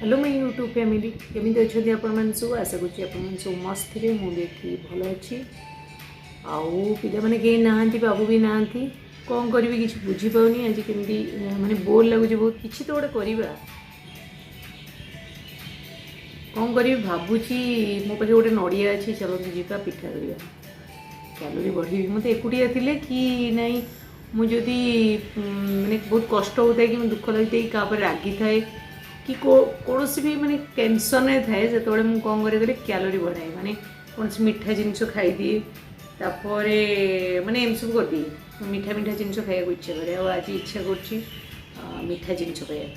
Hello मैं YouTube family केमी अच्छे आपण सब आशा कर सब मस्त थे मुझे भल अच्छी आउ पिला मैंने कहीं नहांती बाबू भी नहांती कौन करी कि बुझीपाऊनी आज केमी माने बोर लगुच बहुत किसी तो गोटे करवा कौन करी भावुची मो पाखे गोटे नड़िया अच्छी चलते जीवा पिठा करवा कैलोरी बढ़ी मत एकुटिया थे कि नहीं मुझे माने बहुत कष्ट होता है कि दुख लगता है क्या रागी थाए कि कौन भी माने टेंशन थाए जो मुझे कौन करे कैलोरी बढ़ाए माने कौन मीठा जिनस खाईदिए तापर माने एम सब कर दिए मीठा मीठा जिनस खाया इच्छा करे आज इच्छा कर मीठा जिनस खाया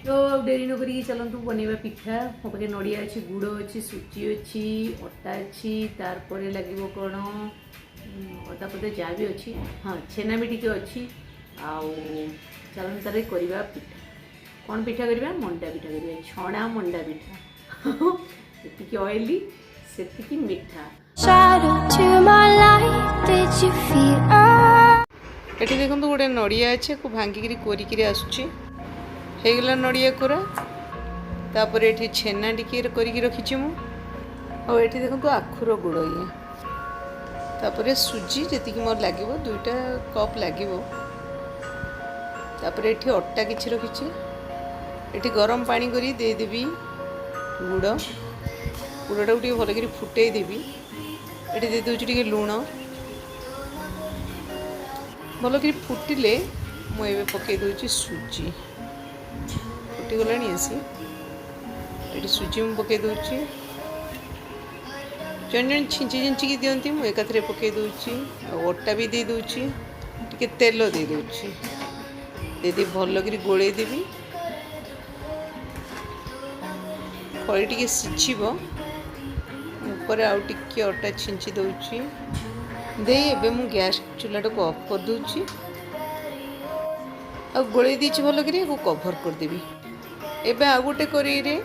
तो डेरी न करी चलतु बनवा पिठा मो पाखे नड़िया अच्छी गुड़ अच्छी सुजी अच्छी अटा अच्छी तार लगे कौन अदा पदा जहाँ भी अच्छी हाँ छेना भी टी अच्छी आउ चलतु तार करवा पिठा कौन पिठा करवा मंडा पिठा करवा छणा मंडा पिठा से ऑयली से मीठा ये देखो गोटे नड़िया अच्छे को भांगिकी कोरिकी आसगला नड़िया कोरा तापर ये छेना टिके करके रखी मुझे देखो आखुर गुड़ ये तापर सुजी जी मोर लगे 2टा कप लगे तापर ये अटा किसी रखी ये गरम पानी करी देदेवी गुड़ गुड़ा को भल फुटे देवी ये दे दूसरी लुण भल कर फुटिले मुझे पकई दूसरी सुजी फुटीगला आसी ये सुजी मुझे पकई दूसरी जन जन छिंची छिंचिकी दिखती मुझे एकाथरे पकई दूसरी अटा भी दे दूसरी टे तेल दे दूसरी दे भल कर गोले देवी फली टी सीझब ऊपर आउ टे अटा छिंची दूची दे एबे मु गैस चूल्हा को ऑफ कर दूची आ गोले दीची भल कर कभर कर देबी एबे आ गोटे करी रे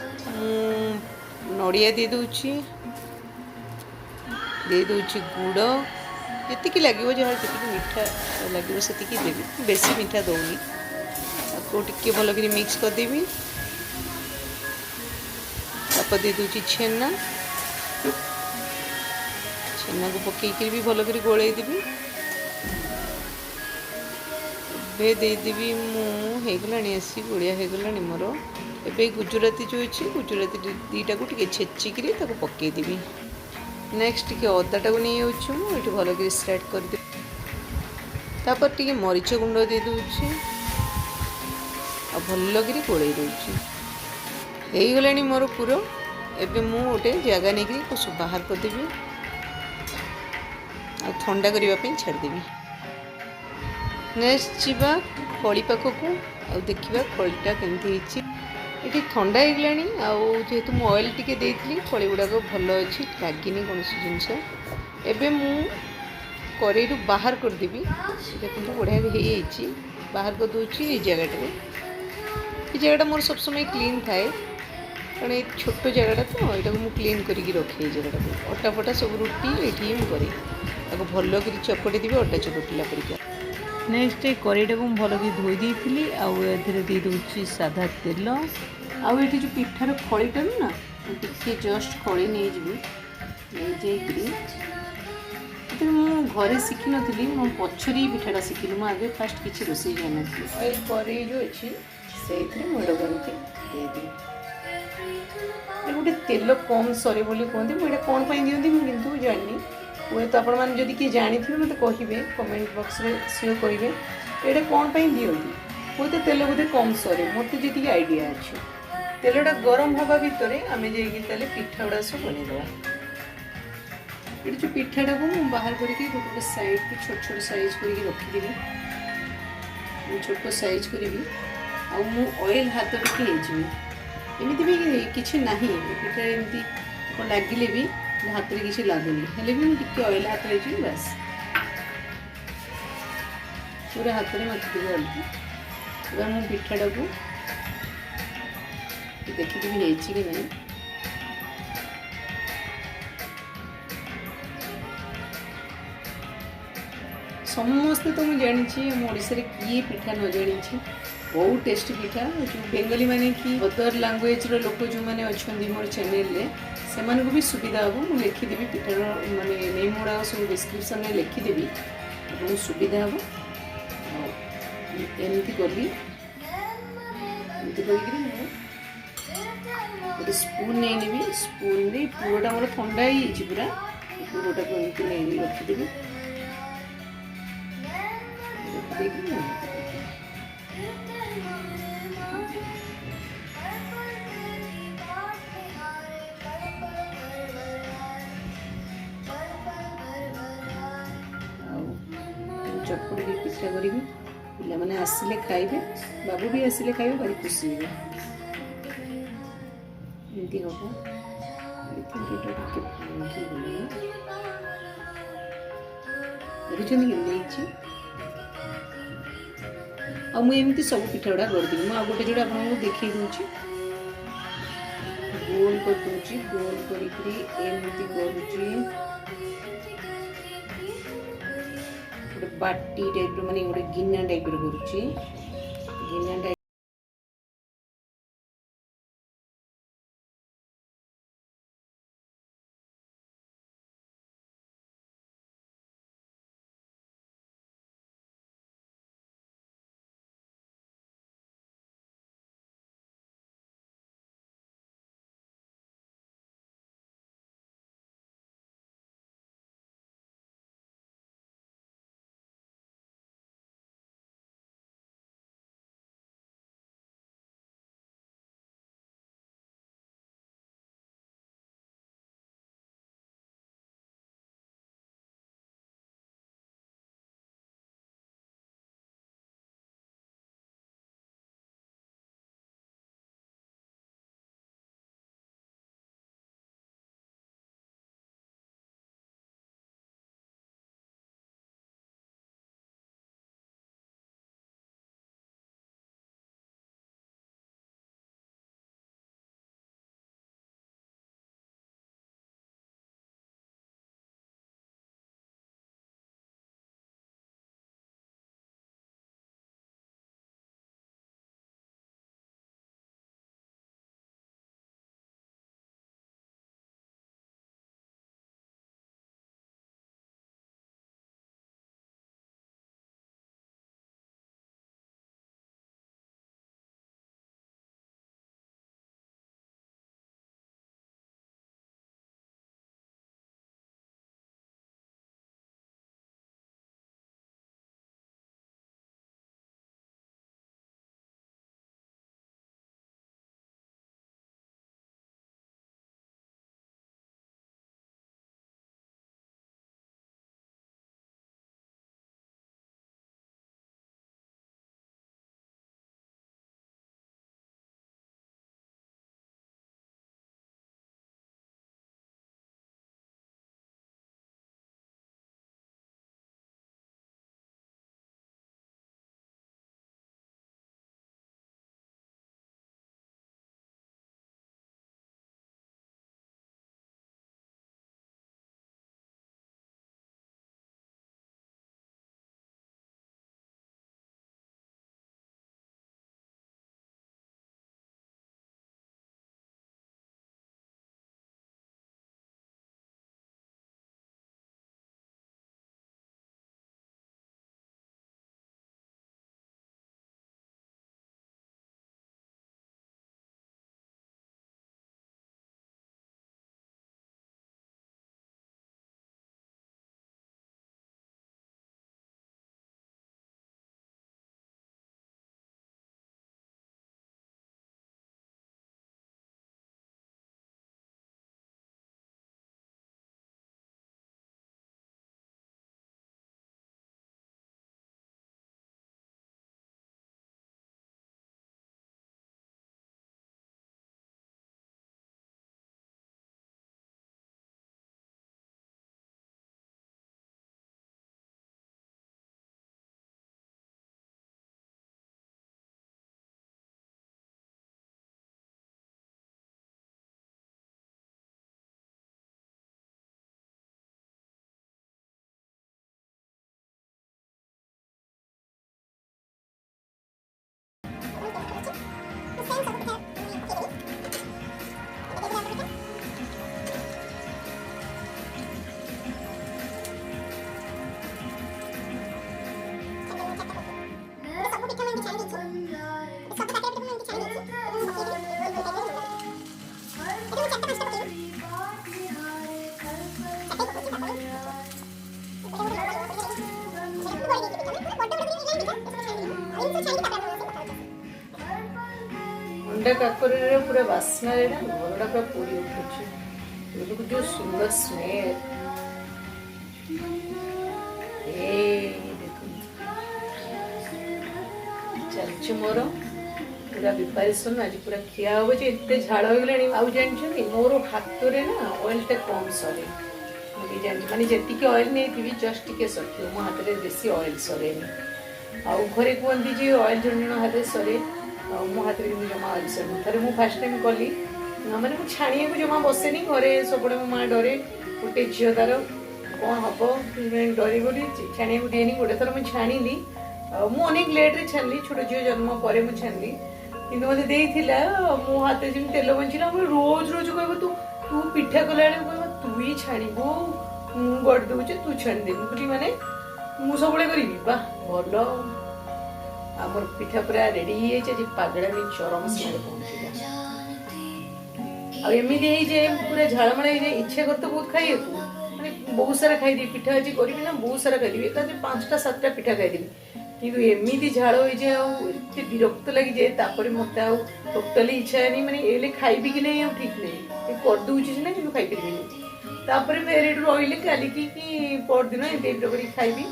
नड़िया दे दूची गुड़ जी लगे जहाँ जी मीठा लगे से देवी बेसी मीठा दौनी आपको टिके भल कर मिक्स करदेवी तापर दे दूची छेना छेना को पकईकि भी भल कर गोले देवी देदेवी मुगला आसी बढ़िया होगला मोर ए गुजराती जो अच्छी गुजराती 2टा को छेचिक पकईदेवी नेक्स्ट टे अदाटा को नहीं जाऊँ भल कर स्टार्ट करदे तापर टे मरीच गुंड दे दूची भल कर गोले दूची होगला मोर पूरा एबे मु गोटे जगह नहीं सब बाहर करदेवी आ ठंडा करने छाड़देवी नेक्स्ट जीवा खड़ी पाखक आ देखा खड़ीटा केमती ये ठंडा होगला जेहेतु मु ऑयल टिके देती खड़ी गुड़ाक भल अच्छी लगिनी कौन जिनस एबे मु कड़े बाहर करदेवी देखो बढ़िया हो बाहर कर दूची ये जगह मोर सब समय क्लीन थाए कारण ये छोट जगटा तो यहाँ को क्लीन करके रखे जगटा को अटा फटा सब रुटी ये करे भल कर चपटी देवी अटा चपटिला परिका नेक्स्ट कड़ईटा को भल कर धोई देती आधे दे दूची साधा तेल आउ जो पिठार खड़ीटा ना टे जस्ट खड़ी नहीं जी घरे शिखी नी मो पछरी पिठाटा शिखिली मुझे आगे फास्ट किसी रोसे जान ऑयल कड़ई जो अच्छी से मुड़ करके गोटे तेल कम सरे बोली कहते मुझे कौन दिखती मुझे जानी हुए तो आपण मैंने किए जानी मत कहे कमेंट बॉक्स में सियोर करेंगे ये कौन दिखती हुए तो तेल बोधे कम सरे मत जी आइडिया अच्छे तेलटा गरम हवा भितर आम जाइए पिठा गुड़ा सब बनईदे ये जो पिठाटा को मुझे बाहर करके गोटे साइड को छोट छोट साइज करके रखीदेवी छोट साइज करी ऑयल हाथ टिके एमती भी किसी ना पिठा एमती लगिले भी हाथ में किसी लगुनि हेल्ले भी मुझे ऑयल हाथ में बस पूरा हाथ में मतीदेवी ऑयल मु पिठाटा को देखिदेवी कि नहीं समस्ते तो मुझे जानी ओडिशा किए पिठा न जानी बहुत टेस्टी पिठा जो बेंगली माने कि अदर लैंग्वेज लोक जो मैंने अच्छा मोर चैनल से भी सुविधा हम मुझे लिखिदेवी पिठार माने नेम गुड़ा सब डिस्क्रिप्शन में लिखिदेवी बहुत सुविधा हम एमती करी गोटे स्पून नहीं नेबी स्पून रे पुरोटा मोर ठंडा ही पूरा पुरोटा को एमती नहीं रखिदेवी चटपटी पिठा करी पिला मैंने आसिले खाइबे बाबू भी आसिले खाइबे भारी खुशी हे एमती हम देखिए आ मुझे सब पिठा गुड़ा करदेवी मुझे गोटे जोड़ा आपको देखी दूसरी गोल कर दूसरी गोल करमती करुच्ची बाटी टाइप माने गोटे गिना टाइप करुच्ची गिना टाइप अंडा काकरे पूरा बास्ना ना घरटा पूरा पूरी उठुची जो सुंदर स्मेल चलछि मोर पूरा प्रिपरेशन आज पूरा खिया हो एते झाड़ हो गलानी आउ जानछनी मोर हाथ रे ना ऑयल टा कम सरे मुझे जान माने जेतिके ऑयल नै थी जस्ट टिके सकियो मो हाथ रे बेसी ऑयल सरेनी आउ घरे कहती जे ऑयल जन हाथ सरे मो हाथ में जमा ऑयल सरे थे मुझे फास्ट टाइम कली मैंने मुझे छाणिया को जमा बसेनी घरे सब मो माँ डरे गोटे झील तार कौन हम डरी गली छाणिया को दिएनी गोटे थर मुझे छाणिली मु अनेक लेट्रे छाणी छोट झील जन्म पर मुझे छाणी कि मत मो हाथ जमी तेल बंचला रोज रोज कह तू तू पिठा कला कह तू ही छाणबू मु गढ़ दूचे तू छाणीदेबू कहली माने मु सब करी बा भल आम पिठा पूरा रेडी हो पागड़ा भी चरम सीमा पहुंचला आमती पूरा झाड़माड़ इच्छा कर तो बहुत खाई मैंने बहुत सारा खाई पिठा आज करी ना बहुत सारा खाई एक 5टा 7टा पिठा खाईदेवी कि एमती झाड़ हो जाए विरक्त लगी जाए मत टोटाली इच्छा है मैंने ये खाइबी कि नहीं ठीक नहीं करदे ना कि खाईपारे फेर रही काली कि परदिन एम खाइबी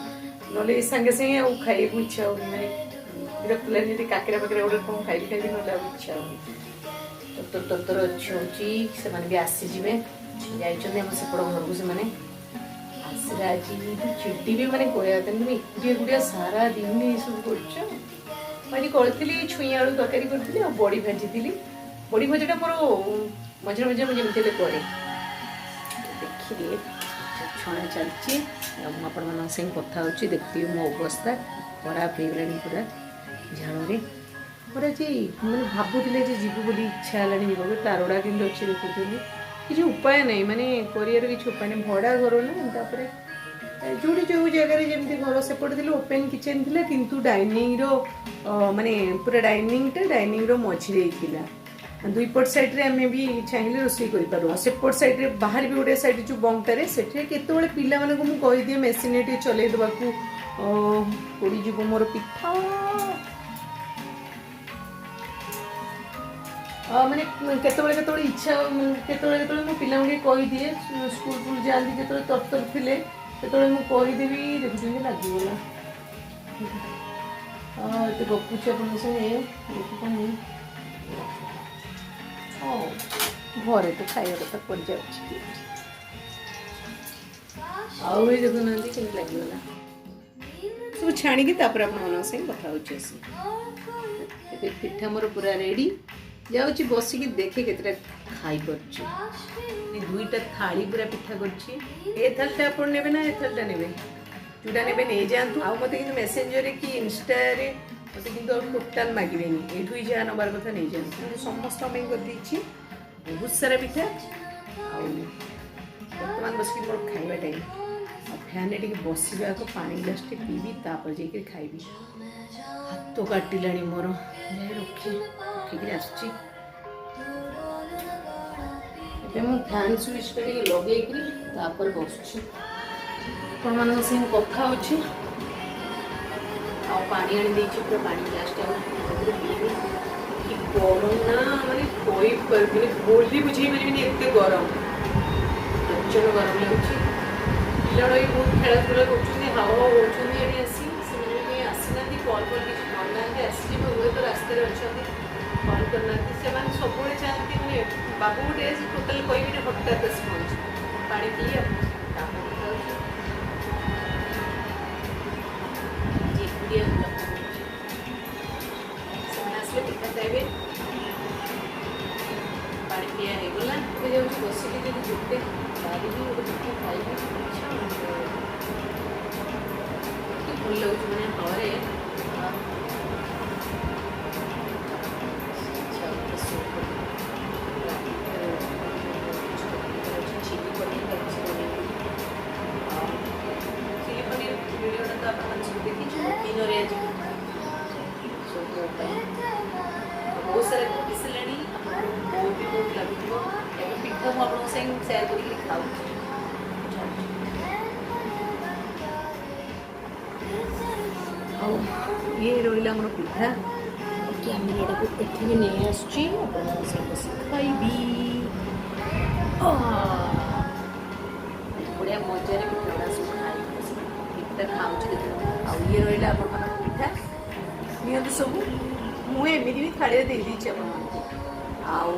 ना सागे सागे खाई इच्छा हो मैंने विरक्त लगे काकरा पाकरा गोटे कौन खाइबी ना इच्छा हो तर अच्छी से आसीजे जापड़ घर को से आसरा आज चिड़ी भी मैंने कहया तुम एकुटिया एकुटिया सारा दिन ये सब कर करी छुई आलू तरकारी करी बड़ी भाजी बड़ी भाजीटा मोर मझे मझे मुझे जमी करे देखिए छणा चलती मुझे कथा देखती मो अवस्था खराब हो गला पूरा झाड़े पूरा जी मैंने भावुले जीव बोली इच्छा है तारड़ा कि अच्छे देखुली किसी उपाय नहीं माने कर किसी उपाय नहीं भड़ा घर ना जो जो जगह जमी घर सेपटे थी ओपेन किचेन थी किंतु डाइनिंग माने पूरा डाइनिंग मझे दुईपट सैड आम भी चाहिए रोषे कर सेपट सैड बाहर भी गोटे सैड जो बंगटारे से केतवे पिला मानक मुझे मेसीन चल देवाक पड़ीज मोर पिठा माने केतवे इच्छा केतवे मो पिला कहीदिए स्कूल फूल जाती जो तरतर थे केतवे मुझे कहीदेवी देखुं लगिगला ये गपुची आप देखी घरे तो खाଇବା କଥା पड़ जाऊँ आउ देखुना कि लगिगला सब छाणिकी कथा पिठा मोर पूरा रेडी जाऊँगी बसिकी देखे केतटा खाई पार्टी दुईटा थाली पूरा पिठा कर थालीटा आप ने ए थालीटा ने जोटा ने नहीं जातु आ मत कि मेसेंजर कि इंस्टा मत कि टोटाल मागे ये जहाँ नबार कथा नहीं जातु समस्त कर बहुत सारा पिठा बर्तमान बस मोर खाଇବା टाइम फैन टे बसवा पानी ग्लास टे पीबी तापर जाकर खाइबी हाथ काटिला मोर रखी आसुची फैन स्विच लगे बस आप कथा अच्छी पानी आनी पूरा पानी ग्लास पीबी कि गरम ना माने कोई मैंने बोली बुझे पारे एत गरम प्रचंड गरम लगुच पिला बहुत खेला कर हावा होती आसी आसीना कल कल किसी करना आसी हुए तो रास्ते अच्छा कल करना से सब चाहती मैंने बाबू गोटे टोटाल कह हठात आस पहुँच पा पी आसले पिठा खाइबे पानी पिया होगला जाऊँ बसिक गोटे बारी गोटे पिठा खाइबे भल लगे मैंने हवे ଲାଗୁଥିବ ଏବେ ପିଠା ମୁଁ ଆପଣଙ୍କ ସାଙ୍ଗେ ସେୟାର କରିକି ଖାଉଛି। ଆଉ ଇଏ ରହିଲା ଆମର ପିଠା କ୍ୟାମେରାଟାକୁ ଏଠିକି ନେଇ ଆସୁଛି ଆପଣଙ୍କ ସହିତ ବସି ଖାଇବି। ବଢ଼ିଆ ମଜାରେ ପିଠା ଗୁଡ଼ା ସବୁ ଖାଇବି ପିଠା ଖାଉଛି କେତେବେଳେ। ଆଉ ଇଏ ରହିଲା ଆପଣମାନଙ୍କ ପିଠା ନିଅନ୍ତୁ ସବୁ। ମୁଁ ଏମିତି ବି ଥାଳିରେ ଦେଇଦେଇଛି ଆପଣମାନଙ୍କୁ। ଆଉ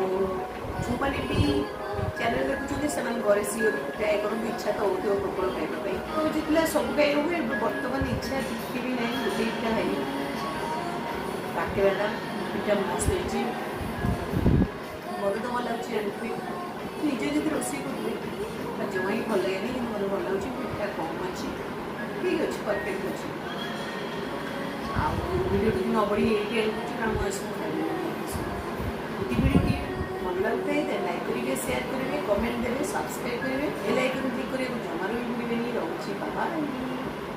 ଯେଉଁମାନେ ବି ଚ୍ୟାନେଲ ଦେଖୁଛନ୍ତି ସେମାନେ ଘରେ ସିଓର ପିଠା କରନ୍ତୁ। ଇଚ୍ଛା ତ ହେଉଥିବ ପ୍ରବଳ ଖାଇବା ପାଇଁ। ତ ଯେତେବେଳେ ସବୁ ଖାଇବା ହୁଏ ବର୍ତ୍ତମାନ ଇଚ୍ଛା ଟିକେ ବି ନାହିଁ ଗୋଟେ ପିଠା ଖାଇବି। କାଟିବାଟା ପିଠା ମସ୍ତ ହେଇଛି। ମୋତେ ତ ଭଲ ଲାଗୁଛି ଜାଣିଥିବି ନିଜେ ଯଦି ରୋଷେଇ କରିବେ ତା ଜମା ହିଁ ଭଲ ଲାଗେନି କିନ୍ତୁ ମୋତେ ଭଲ ଲାଗୁଛି। ପିଠା କମ୍ ଅଛି ଠିକ୍ ଅଛି ପରଫେକ୍ଟ ଅଛି। ଆଉ ଭିଡ଼ିଓଟି ନ ବଢ଼ି ଏଇଠି ଆଣୁଛି କାରଣ ମୁଁ ଏସବୁ ଖାଇବି। ଯଦି ଭିଡ଼ିଓଟି ଭଲ ଲାଗୁଥାଏ ତାହେଲେ ଲାଇକ୍ କରିବେ, ସେୟାର କରିବେ, କମେଣ୍ଟ ଦେବେ, ସବସ୍କ୍ରାଇବ୍ କରିବେ। ବେଲ୍ ଆଇକନ୍ କ୍ଲିକ୍ କରିବାକୁ ଜମାରୁ ବି ଭୁଲିବେନି। ରହୁଛି ବାଏ।